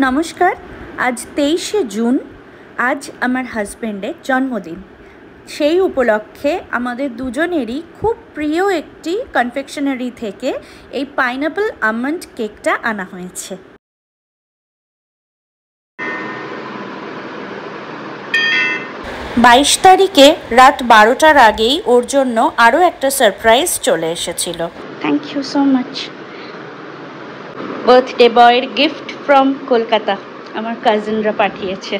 নমস্কার। আজ 23শে জুন। আজ আমার হাজব্যান্ডের জন্মদিন। সেই উপলক্ষে আমাদের দুজনেরই খুব প্রিয় একটি কনফেকশনারি থেকে এই পাইনঅ্যাপল আমন্ড কেকটা আনা হয়েছে। বাইশ তারিখে রাত 12টার আগেই ওর জন্য আরও একটা সারপ্রাইজ চলে এসেছিল। Thank you so much. Birthday বয়ের গিফট ফ্রম কলকাতা আমার কাজিনরা পাঠিয়েছে।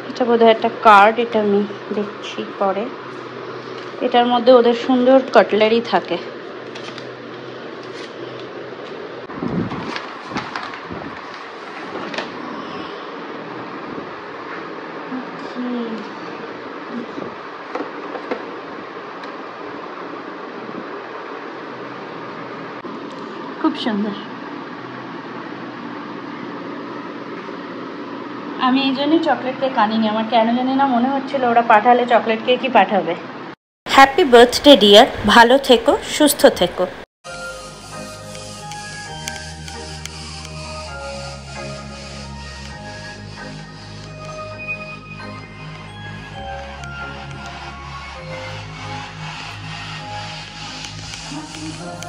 এটা বোধহয় একটা কার্ড, এটা আমি দেখছি পরে। এটার মধ্যে ওদের সুন্দর কাটলারি থাকে। খুব সুন্দর। আমি এই জন্যই চকলেট কেক আনিনি, আমার কেন জানি না মনে হচ্ছিল ওরা পাঠালে চকলেট কেকই পাঠাবে। হ্যাপি বার্থডে ডিয়ার, ভালো থেকো, সুস্থ থেকো। Happy birthday